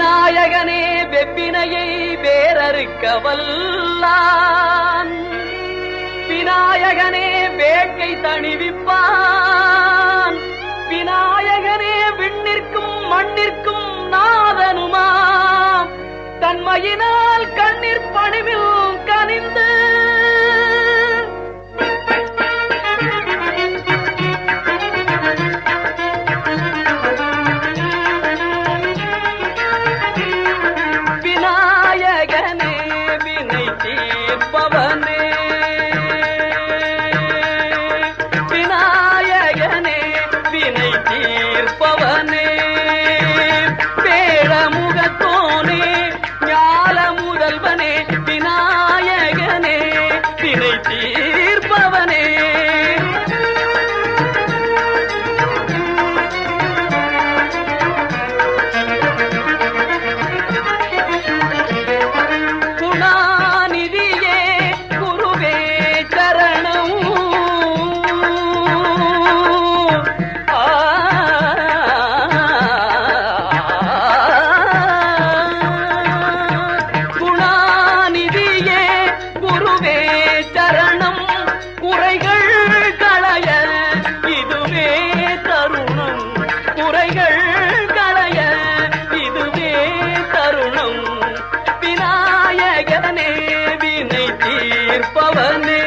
விநாயகனே வெப்பினையை வேறறுக்க வல்லான், விநாயகனே வேட்கை தணிவிப்பான், விநாயகனே விண்ணிற்கும் மண்ணிற்கும் நாதனுமாம், தன்மையினால் கண்ணீர் பணிவில் கனிந்து விநாயகனே வினை தீர்ப்பவனே, விநாயகனே வினை தீர்ப்பவனே, பேழமுகத்தோனே ஞால முதல்வனே, விநாயகனே வினை தீர்ப்பவனே. குணாநிதியே குருவே சரணம், குணாநிதியே குருவே சரணம், குறைகள் களைய இதுவே தருணம், குறைகள் களைய இதுவே தருணம், விநாயகனே வினை தீர்ப்பவனே,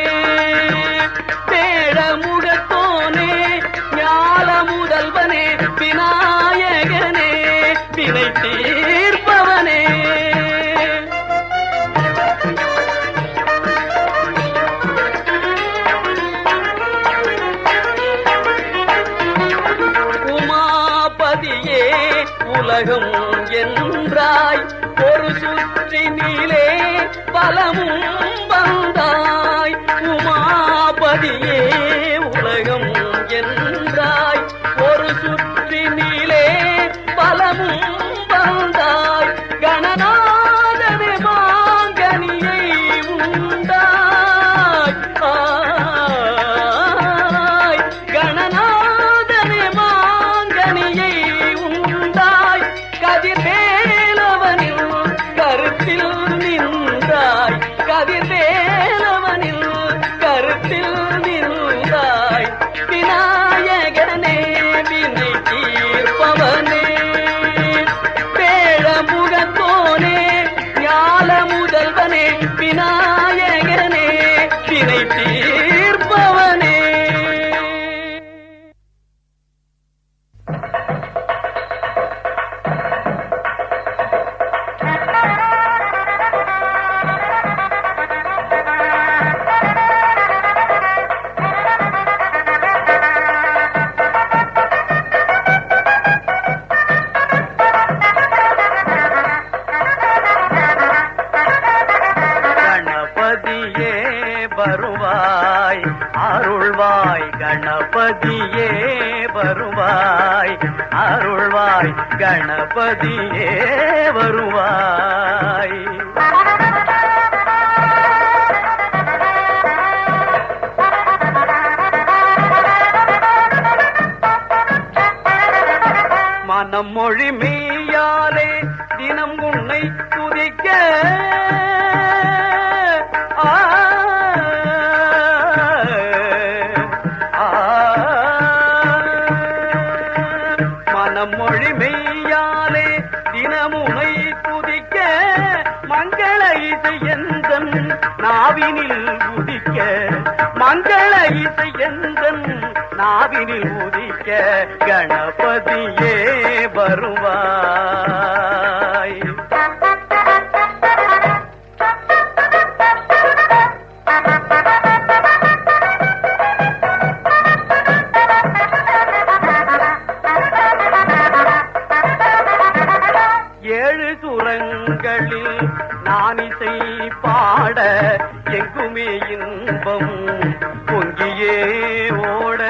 பேழமுகத்தோனே ஞால முதல்வனே, விநாயகனே வினை தீர்ப்பவனே. உமாபதியே உலகம் என்றாய், ஒரு சுற்றினிலே பலமும் வந்தாய், உமாபதியே உலகம் என்றாய், ஒரு சுற்றினிலே பலமும் வந்தாய், கணநாதனே மாங்கனியை உண்டாய், கணநாதனே மாங்கனியை உண்டாய், கதிர்வேலவனில் கருத்தில் நின்றாய், கதிர்வேலவனில் கருத்தில் நின்றாய், விநாயகனே வினை தீர்ப்பவனே, பேழமுகத்தோனே ஞால முதல்வனே, விநாயகனே வினை தீர்ப்பவனே. கணபதியே வருவாய் அருள்வாய், கணபதியே வருவாய் அருள்வாய், கணபதியே வருவாய். மனம் மொழி மெய்யாலே தினம் உன்னை துதிக்க, மனம் மொழி மெய்யாலே தினமுனை துதிக்க, மங்கள இசை எந்தன் நாவினில் உதிக்க, மங்கள இசை எந்தன் நாவினில் உதிக்க, கணபதியே வருவாய். ஏழு சுரங்களில் நான் இசை பாட, எங்குமே இன்பம் பொங்கியே ஓட,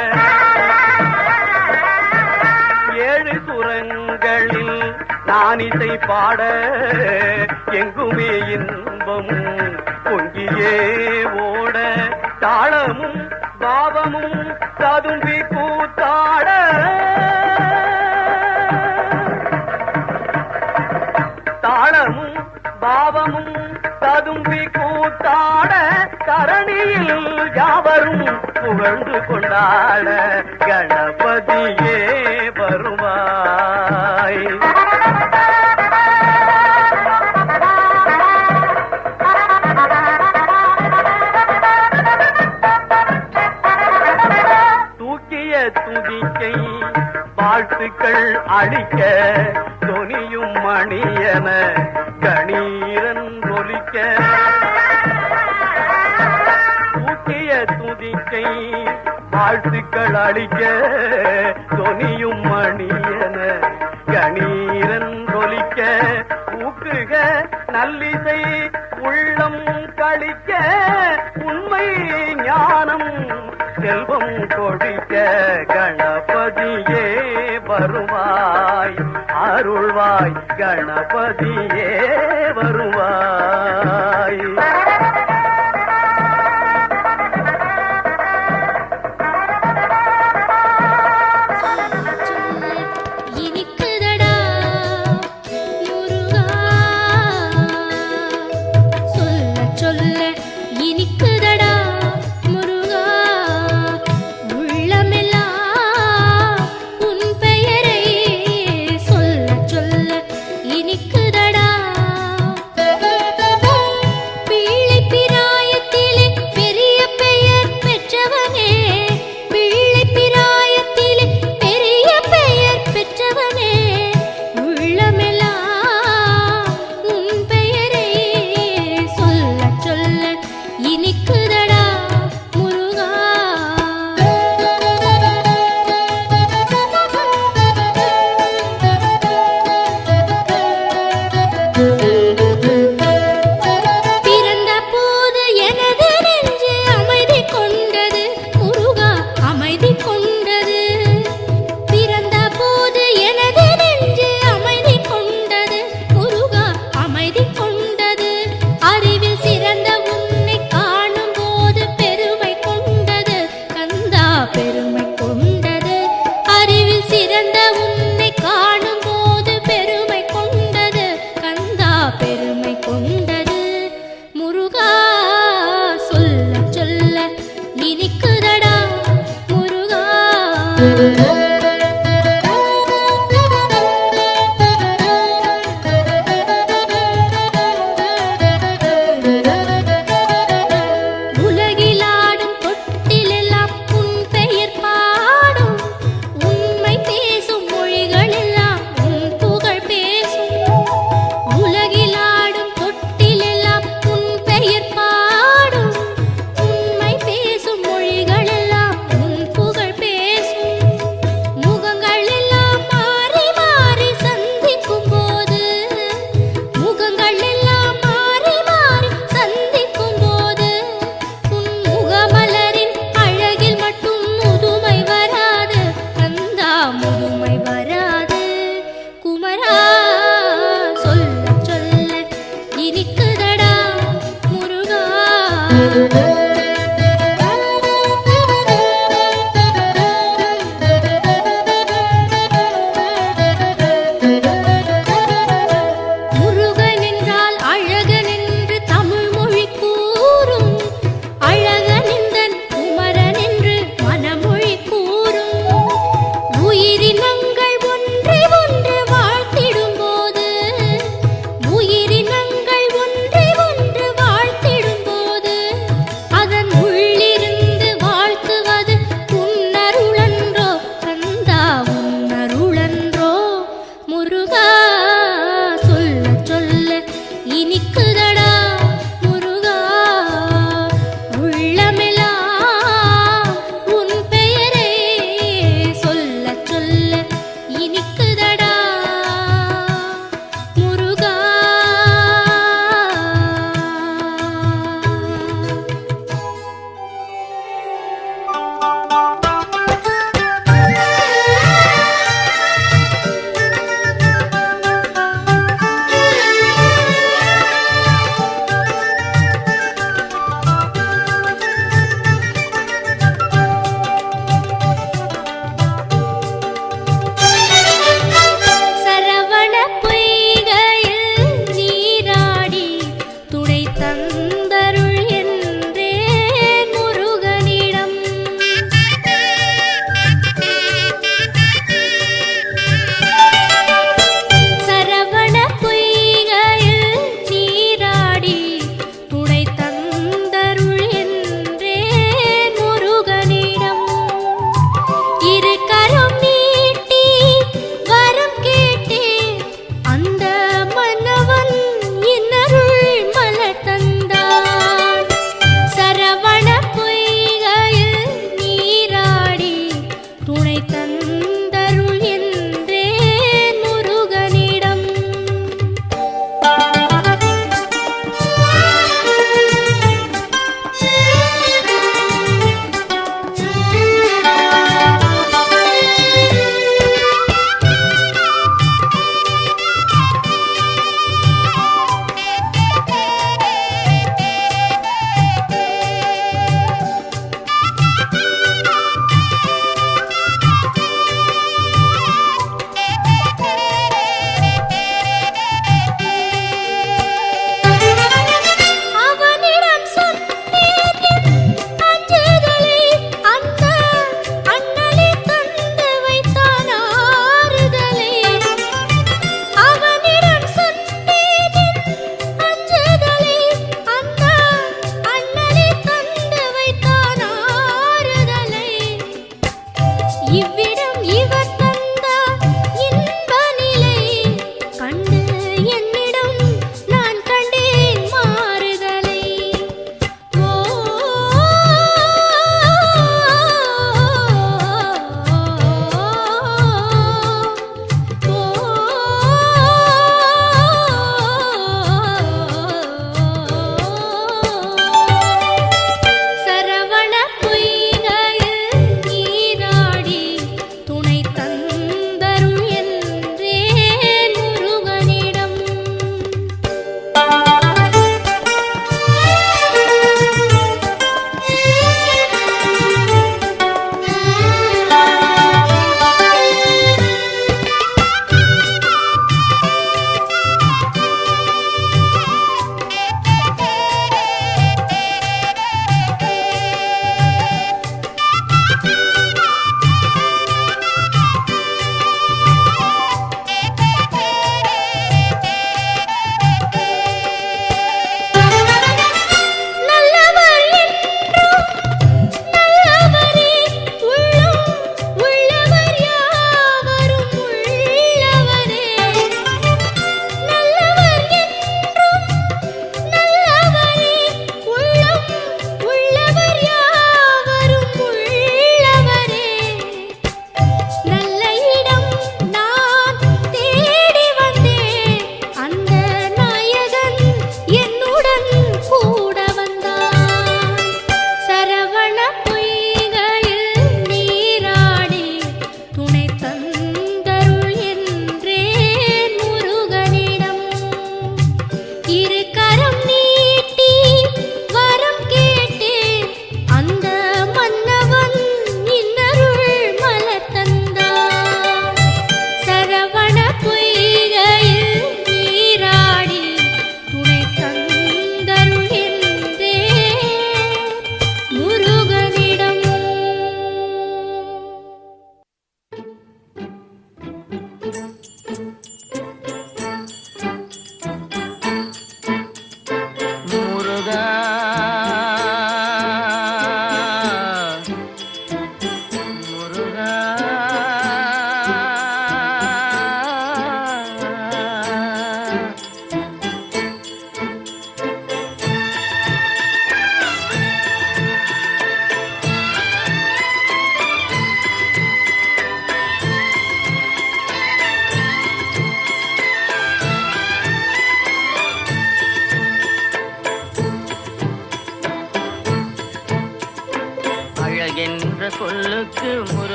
ஏழு சுரங்களில் நான் இசை பாட, எங்குமே இன்பம் பொங்கியே ஓட, தாளமும் பாவமும் ததும்பி கூத்தாட, பூமியில் யாவரும் புகழ்ந்து கொண்டாட கணபதியே வருவாய். தூக்கிய துதிக்கை வாழ்த்துக்கள் அளிக்க தொனியும் மணியன கணீரன் ஒலிக்க. தூக்கிய துதிக்கை வாழ்த்துக்கள் அளிக்க தொனியும் மணியன கணீரன் ஒலிக்க. ஊக்குக நல்லிசை உள்ளம் கழிக்க உண்மை ஞானம் செல்வம் கொடிக்க கணபதியே வருவாய் அருள்வாய் கணபதியே வருவாய்.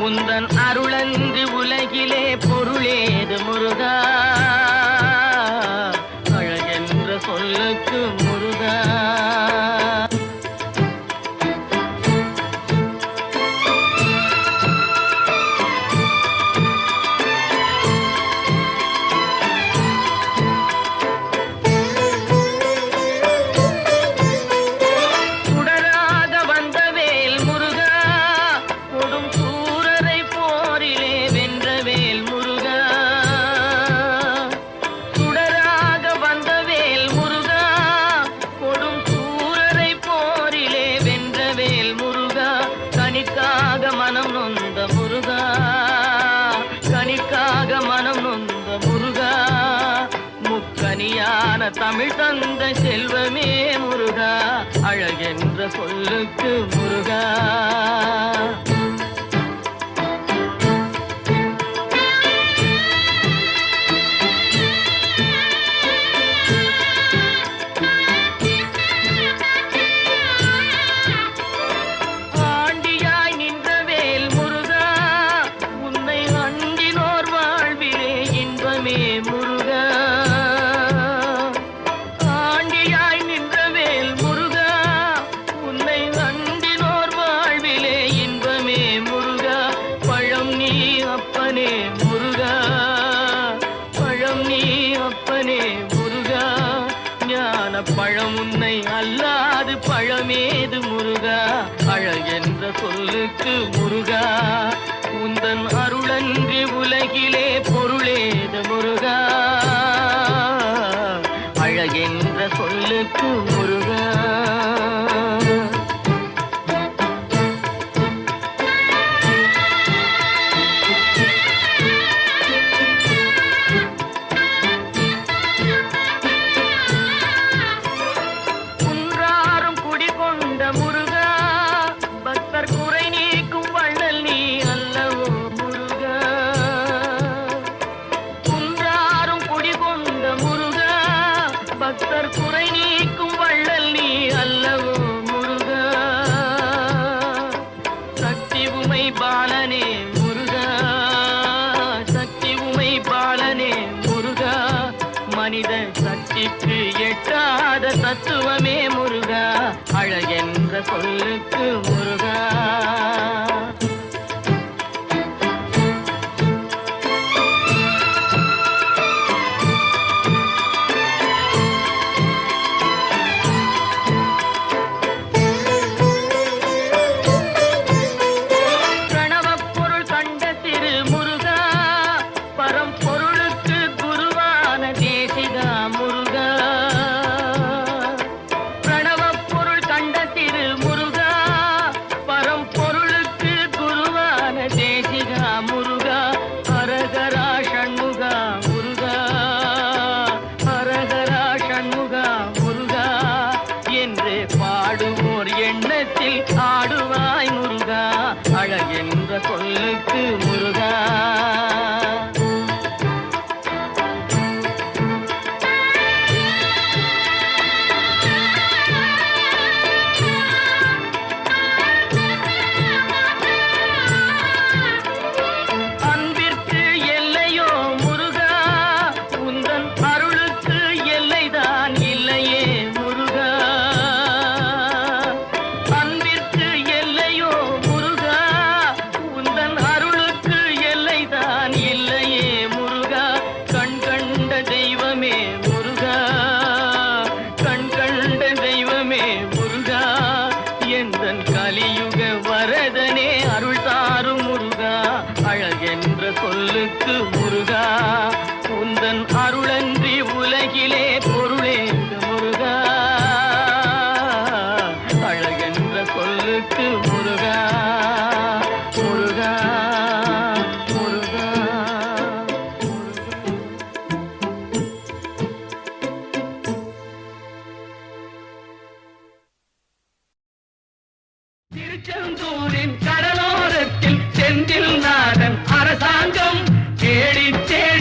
உந்தன் அருளன்று உலகிலே பொருளேது முருகா, அழகென்ற சொல்லுக்கு முருகா. தமிழ் தந்த செல்வமே முருகா, அழகென்ற சொல்லுக்கு முருகா. ஆண்டியாய் நின்ற வேல் முருகா, உன்னை அண்டினோர் வாழ்விலே இன்பமே முருகா. பழம் உன்னை அல்லாது பழமேது முருகா, அழகென்ற சொல்லுக்கு முருகா. உந்தன் அருளன்றி உலகிலே பொருளேது முருகா, அழகென்ற சொல்லுக்கு முருகா. மனித சக்திக்கு எட்டாத தத்துவமே முருகா, அழகென்ற சொல்லுக்கு முருகா. ஆடுவாய் முருகா, அழகென்ற சொல்லுக்கு முருகா. அன்பிற்கு எல்லையோ முருகா, உந்தன் அருளுக்கு எல்லைதான் இல்லையே முருகா. கலியுக வரதனே அருள் தாரும் முருகா, அழகென்ற சொல்லுக்கு முருகா. உந்தன் அருளன்றி உலகிலே பொருளேது முருகா, அழகென்ற சொல்லுக்கு முருகா. முருகா முருகா திருச்செந்தூரின் கடலோரத்தில் செந்தில் நாதன் அரசாங்கம் தேடி தேடி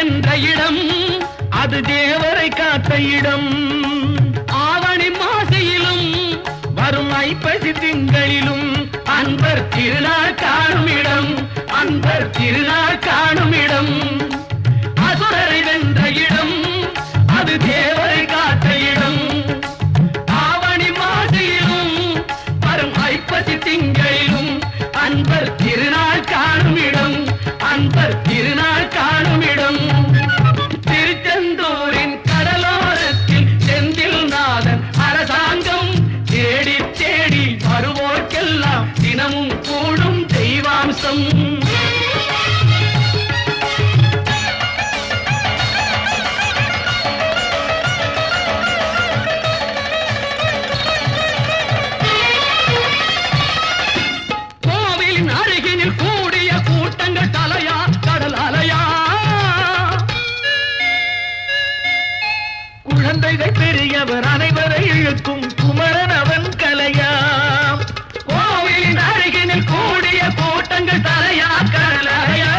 வென்ற இடம் அது தேவரை காத்த இடம். ஆவணி மாசையிலும் வரும் ஐப்பசி திங்களிலும் அன்பர் திருநாள் காணும் இடம், அன்பர் திருநாள் காணும் இடம். அசுரரை வென்ற இடம் அது தேவரை காத்த இடம். ஆவணி மாசையிலும் வரும் ஐப்பசி திங்களிலும் அன்பர் திருநாள் காணும் இடம், அன்பர் திருநாள் காணும் இடம். திருச்செந்தூரின் கடலோரத்தில் செந்தில் நாதன் அரசாங்கம் தேடி தேடி வருவோர்க்கெல்லாம் தினமும் கூடும் தெய்வாம்சம். கோவிலின் அருகினில் கூடிய கூட்டங்கள் தலையா கடல் அலையா. குழந்தைகள் பெரியவர் அனைவரை இழுக்கும் குமரன் அவன் கலையா. கோவிலின் அருகினில் கூடிய கூட்டங்கள் தலையா கடல் அலையா.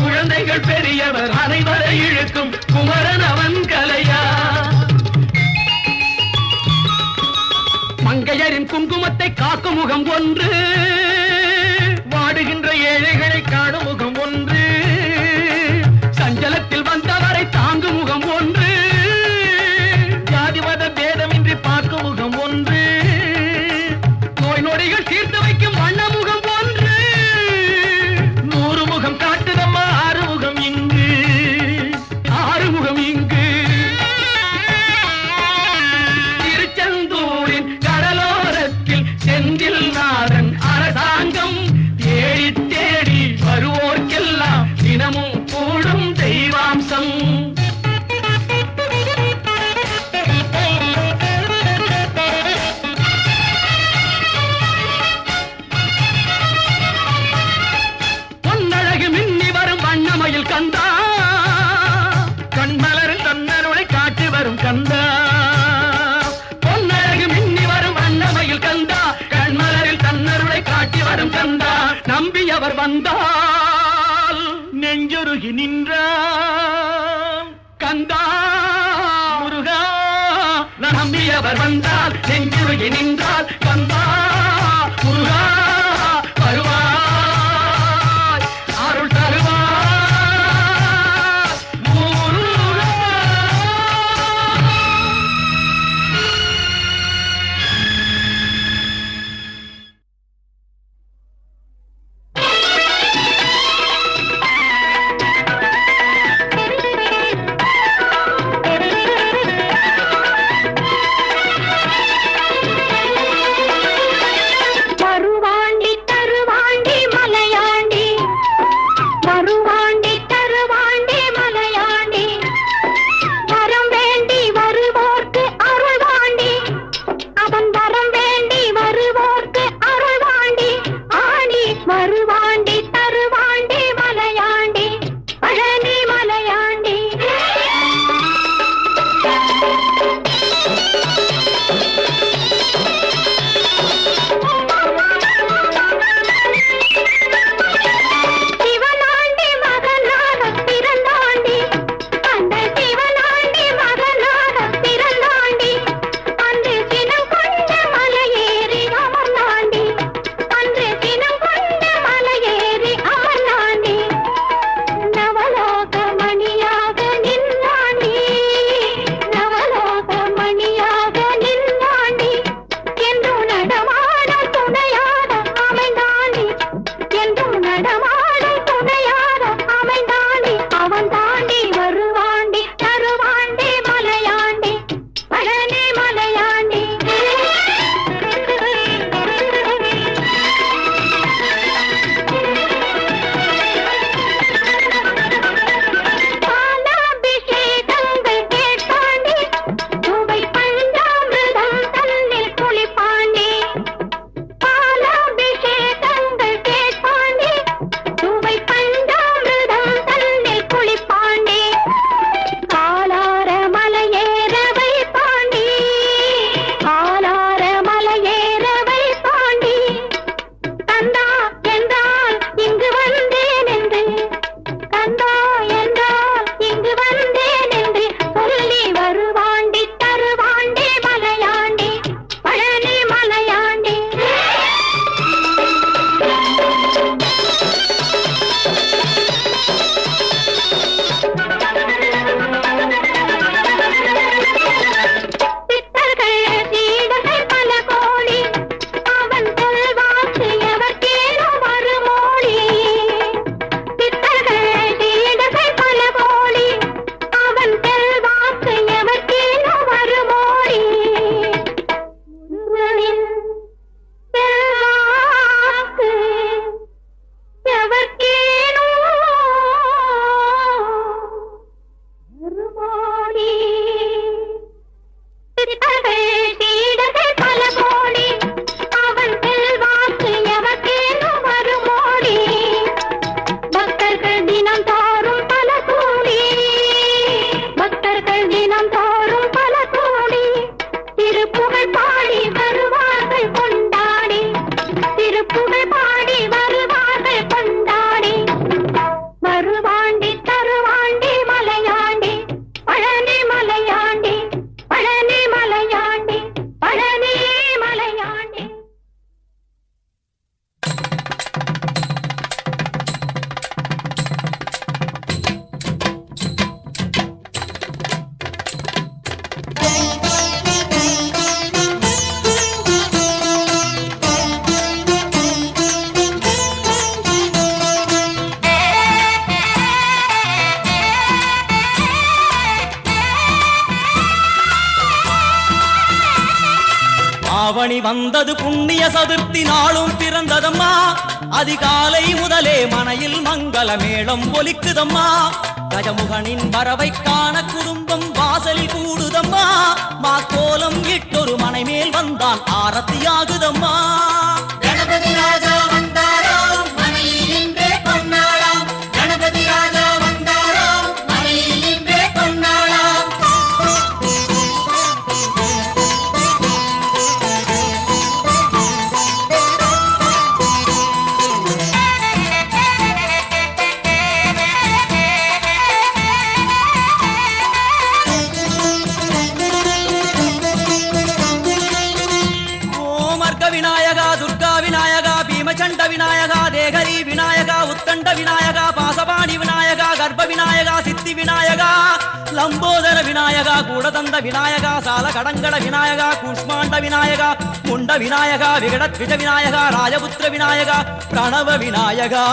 குழந்தைகள் பெரியவர் அனைவரை இழுக்கும் குமரன் அவன் கலையா. மங்கையரின் குங்குமத்தை காக்கும் முகம் ஒன்று, வாடுகின்ற ஏழைகளை காணும் முகம் ஒன்று, சஞ்சலத்தில் வந்தவரை தாங்கும் முகம் ஒன்று, ஜாதி மத பேதமின்றி பார்க்கும் முகம் ஒன்று, நோய் நொடிகள் தீர்த்து வைக்கும் வண்ண முகம் ஒன்று. 100 முகம் காட்டுதம்மா ஆறுமுகம் இங்கு, ஆறுமுகம் இங்கு. திருச்செந்தூரின் கடலோரத்தில் செந்தில் நாதன் அரசாங்கம் தேடி தேடி வருவோர்க்கெல்லாம் தினமும் கூடும் தெய்வாம்சம். பொன்னழகு மின்னி வரும் வண்ணமயில் கந்தா, கண்மலரில் தன்னருளை காட்டி வரும் கந்தா. பொன்னழகு மின்னி வரும் வண்ணமயில் கந்தா, கண்மலரில் தன்னருளை காட்டி வரும் கந்தா. நம்பியவர் வந்தால் நெஞ்சுருகி நின்றான் கந்தா முருகா. நம்பியவர் வந்தால் நெஞ்சுருகி நின்றால் கந்தா முருகா. வருவாய் அருள் தருவாய் முருகா. தருவாண்டி தருவாண்டி மலையாண்டி பழனி மலையாண்டி பழனி மலையாண்டி பழனி மலையாண்டி. ஆவணி வந்தது புண்ணிய சதுர்த்தி நாளும் பிறந்ததம்மா. அதிகாலை முதலே மனையில் மங்கள மேளம் ஒலிக்குதம்மா. கஜமுகனின் வரவை காண குடும்பம் வாசலில் கூடுதம்மா. மாக்கோலம் இட்டொரு மனை மேல் வந்தான் ஆரத்தியாகுதம்மா. கணபதி ராஜா வந்தாராம் மனையில் இன்றே பொன்னாளாம். கணபதி ராஜா வந்தாராம் மனையில் இன்றே பொன்னாளாம். விநாயகா துர்கா விநாயகா பீமச்சண்ட விநாயகா தேகரி விநாயகா உத்தண்ட விநாயகா பாசபாணி விநாயகா கர்ப்ப விநாயகா சித்தி விநாயகா லம்போதர விநாயகா கூடதந்த விநாயகா சால கடங்கட விநாயகா கூஷ்மாண்ட விநாயகா முண்ட விநாயகா விகடத்விஜ விநாயகா ராஜபுத்திர விநாயகா பிரணவ விநாயகா.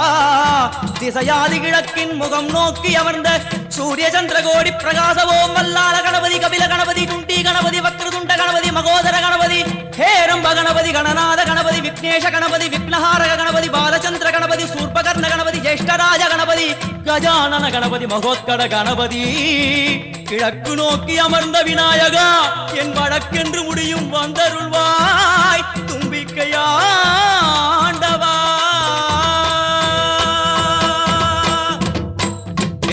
திசையாதி கிழக்கின் முகம் நோக்கி அமர்ந்த சூரிய சந்திரகோடி பிரகாசவோம் வல்லால கணபதி கபில கணபதி குண்டி கணபதி வக்ரதுண்ட கணபதி மகோதர கணபதி ஹேரம்ப கணபதி கணநாத கணபதி விக்னேஷ கணபதி விக்னஹாரக கணபதி பாலச்சந்திர கணபதி சூர்பகர்ண கணபதி ஜேஷ்டராஜ கணபதி கஜானன கணபதி மகோத்கட கணபதி. கிழக்கு நோக்கி அமர்ந்த விநாயகா என் வழக்கென்று முடியும் வந்தருள்வாய் தும்பிக்கையாண்டவா.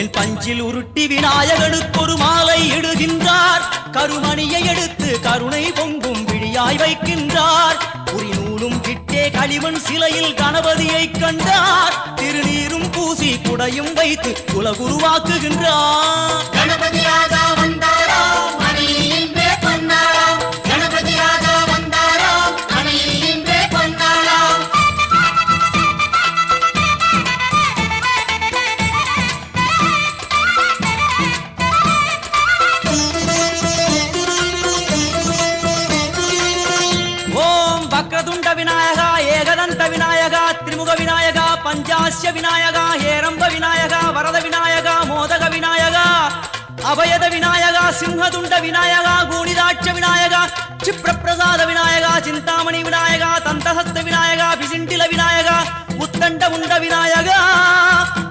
என் பஞ்சில் உருட்டி விநாயகனுக்கு ஒரு மாலை இடுகின்றார். கருமணியை எடுத்து கருணை பொங்கும் விழியாய் வைக்கின்றார். குறிநூலும் கிட்டே களிமண் சிலையில் கணபதியை கண்டார். திருநீரும் பூசி குடையும் வைத்து குலகுருவாக்குகின்றார். கணபதி ராஜா வந்தாராம் மனையில் இன்றே பொன்னாளாம். கணபதி ராஜா வந்தாராம் மனையில் இன்றே பொன்னாளாம். ஓம் வக்ரதுண்ட விநாயகா ஏகதந்த விநாயகா திரிமுக விநாயகா பஞ்சாஸ்ய விநாயகா ஹேரம்ப விநாயகா வரத விநாயகா மோதக விநாயகா அபயத விநாயகா சிம்ஹதுண்ட விநாயகா கூணிதாட்ச விநாயகா க்ஷிப்ரப்பிரசாத விநாயகா சிந்தாமணி விநாயகா தந்தஹஸ்த விநாயகா பிசிண்டில விநாயகா உத்தண்ட உண்ட விநாயகா.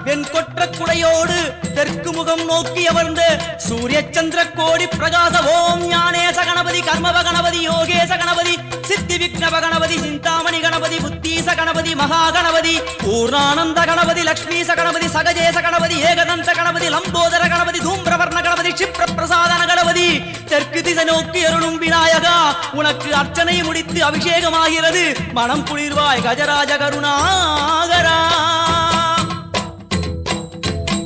வெண்கொற்ற குடையோடு தெற்கு முகம் நோக்கி அமர்ந்து சூரிய சந்திர கோடி பிரகாச ஓம் ஞானேச கணபதி கர்மவ கணபதி யோகேச கணபதி சித்தி விக்னவ கணபதி சிந்தாமணி கணபதி புத்தீச கணபதி மகா கணபதி பூர்ணானந்த கணபதி லக்ஷ்மீச கணபதி சகஜேச கணபதி ஏகதந்த கணபதி லம்போதர கணபதி தூம்பிரவர்ண கணபதி க்ஷிப்ர பிரசாதன கணபதி. தெற்கு திசை நோக்கி அருளும் விநாயகா உனக்கு அர்ச்சனை முடித்து அபிஷேகமாகிறது. மனம் குளிர்வாய் கஜராஜ கருணாகரா.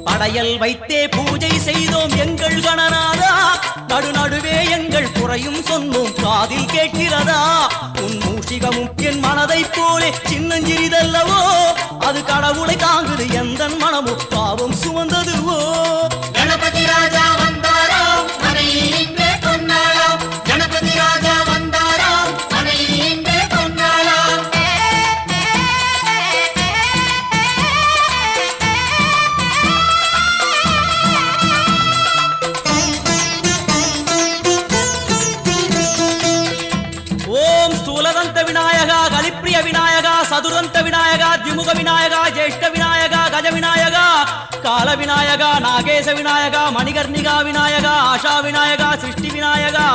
படையல் வைத்தே பூஜை செய்தோம் எங்கள் கணநாதா. நடுநடுவே எங்கள் குறையும் சொன்னோம் காதில் கேட்கிறதா. உன் மூஷிகமும் என் மனதைப் போலே சின்னஞ்சிறிதல்லவோ. அது கடவுளை தாங்குது எந்த மனமும் பாவம் சுமந்ததுவோ. கணபதி ராஜா வந்தாராம் மனையில் இன்றே பொன்னாளாம். கணபதி ராஜா வந்தாராம் மனையில் இன்றே பொன்னாளாம். ஓம் ஸ்தூலதந்த விநாயகா கலிப்பிரிய விநாயகா சதுரந்த விநாயகா திமுக விநாயகா ஜேஷ்ட விநாயகா கஜ விநாயகா கால விநாயகா நாகேச விநாயகா மணிகர்ணிகா விநாயகா ஆஷா விநாயகா சிருஷ்டி விநாயகா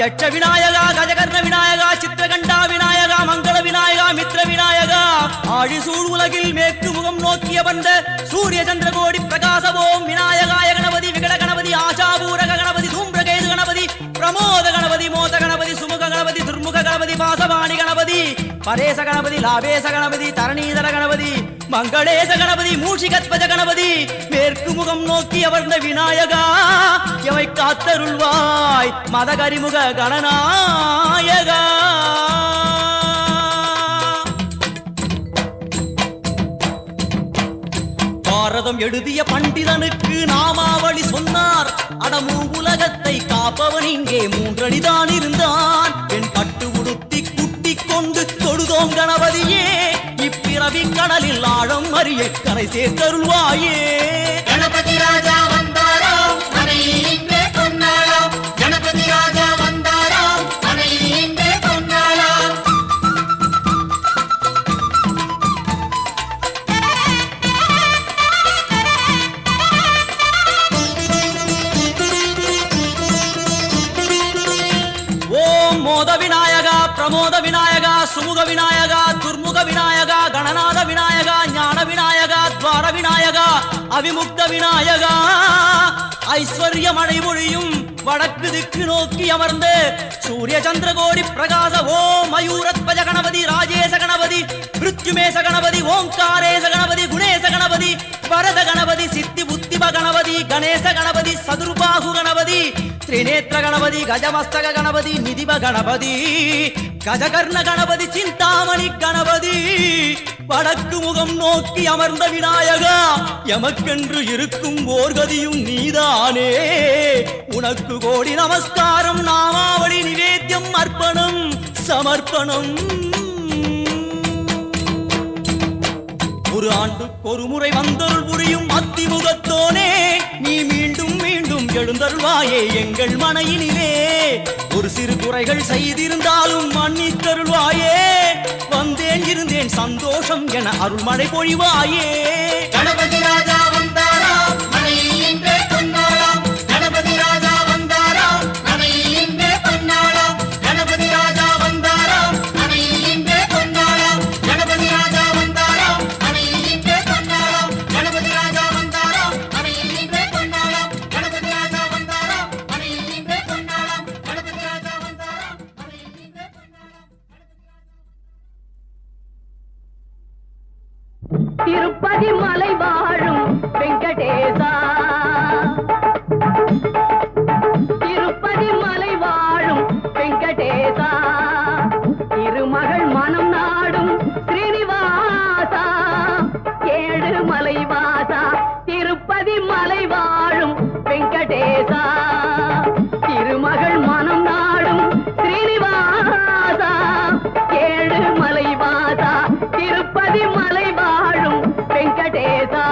யட்ச விநாயகா கஜகர்ண விநாயகா சித்திரகண்டா விநாயகா மங்கள விநாயகா மித்ர விநாயகா. ஆழிசூழ் உலகில் மேற்கு முகம் நோக்கிய வந்த சூரிய சந்திரகோடி பிரகாசவோம் விநாயகாய கணபதி விகட கணபதி ஆஷாபூரக கணபதி தூம்பிரகேது கணபதி பிரமோத கணபதி மோத கணபதி சுமுக கணபதி துர்முக கணபதி பாசவாணி கணபதி பரேச கணபதி லாபேச கணபதி தரணீதர கணபதி மங்களேச கணபதி மூஷிகத்வஜ கணபதி மேற்கு முகம் நோக்கி அமர்ந்த விநாயகா எவை காத்தருள்வாய் மதகரிமுக கணநாயகா. பாரதம் எழுதிய பண்டிதனுக்கு நாமாவளி சொன்னார். அடமூ உலகத்தை காப்பவன் இங்கே மூன்றடிதான் இருந்தான். என் பட்டு உடுத்தி குட்டிக் கொண்டு தொழுதோம் கணபதியே, இப்பிறவி கடலில் ஆழம் அறிய கரை சேர்த்தருள்வாயே. கணபதி ராஜா வந்தாரோ மனையில் இன்றே பொன்னாளாம். கணபதி ராஜா வந்தாரோ மனையில் இன்றே பொன்னாளாம். ஓம் மோத விநாயகா பிரமோத விநாயகா சுமுக விநாயகா துர்முக விநாயகா கணநாத விநாயகா ஞான விநாயகா துவார விநாயகா அவிமுக்த விநாயகா. ஐஸ்வர்ய மழை பொழியும் வடக்கு திக்கு நோக்கி அமர்ந்து சூரிய சந்திரகோடி பிரகாச ஓம் மயூரத்வஜ கணபதி ராஜேச கணபதி மிருத்யுமேச கணபதி ஓங்காரேச கணபதி குணேச கணபதி வரத கணபதி சித்தி புத்திப கணபதி கணேச கணபதி சதுர்பாகு கணபதி திரிநேத்திர கணபதி கஜமஸ்தக கணபதி நிதிப கணபதி கஜகர்ண கணபதி சிந்தாமணி கணபதி. வடக்கு முகம் நோக்கி அமர்ந்த விநாயகா எமக்கென்று இருக்கும் ஓர்கதியும் நீதானே. உனக்கு கோடி நமஸ்காரம் நாமாவளி நிவேத்தியம் அர்ப்பணம் சமர்ப்பணம். ஒரு ஆண்டுக்கு ஒரு முறை வந்தருள் புரியும் அத்திமுகத்தோனே, நீ மீண்டும் மீண்டும் எழுந்தருள்வாயே எங்கள் மனையினிலே. ஒரு சிறு குறைகள் செய்திருந்தாலும் மன்னித்தருள்வாயே. வந்தேன் இருந்தேன் சந்தோஷம் என அருள்மழை பொழிவாயே. கணபதி ராஜா வந்தாரோ மனையில் இன்றே பொன்னாளாம். கணபதி ராஜா வந்தாரோ மனையில் இன்றே பொன்னாளாம். கணபதி ராஜா வந்தாரோ மனையில் இன்றே பொன்னாளாம். கணபதி ராஜா வந்தாரோ மனையில் இன்றே பொன்னாளாம். கணபதி ராஜா வந்தாரோ மனையில் இன்றே பொன்னாளாம். கணபதி ராஜா வந்தாரோ மனையில் இன்றே பொன்னாளாம். கணபதி ராஜா வந்தாரோ மனையில் இன்றே பொன்னாளாம். திருப்பதி மலை வாழும் வெங்கடேசா, திருப்பதி மலை வாழும் வெங்கடேசா, திருமகள் மனம் நாடும் ஸ்ரீனிவாசா, ஏழு மலை வாசா, திருப்பதி மலை வாழும் வெங்கடேசா, திருமகள் மனம் நாடும் ஸ்ரீனிவாசா, ஏழு மலை வாசா, திருப்பதி மலை வாழும் வெங்கடேசா.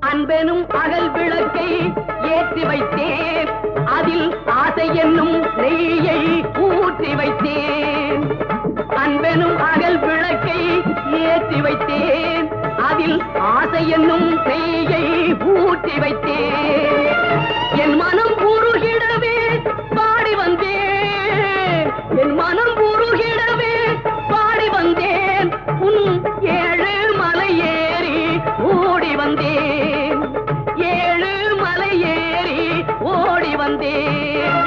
அன்பெனும் அகல் விளக்கை ஏற்றி வைத்தேன், அதில் ஆசை என்னும் நெய்யை ஊற்றி வைத்தேன். அன்பெனும் அகல் விளக்கை ஏற்றி வைத்தேன், அதில் ஆசை என்னும் நெய்யை ஊற்றி வைத்தேன். என் மனம் உருகிடவே பாடி வந்தேன், என் மனம் உருகிடவே பாடி வந்தேன். உன் ஏழு மலை ஏறி ஓடி வந்தேன், ஏழு மலை ஏறி ஓடி வந்தேன்.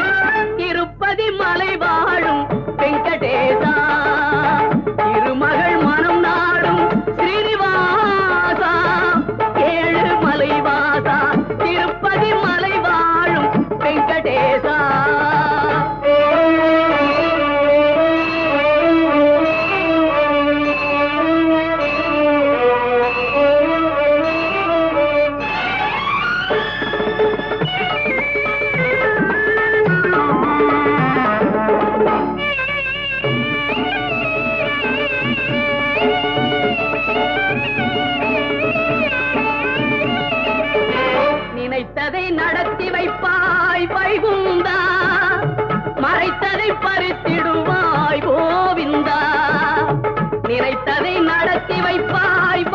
திருப்பதி மலை வாழும் வெங்கடேசா, திருமகள் மனம் நாடும் ஸ்ரீனிவாசா, ஏழு மலை வாசா, திருப்பதி மலை வாழும் வெங்கடேசா. நினைத்ததை நடத்தி வைப்பாய் வைகுந்தா, மறைத்ததை பறித்திடுவாய் கோவிந்தா. நினைத்ததை நடத்தி வைப்பாய்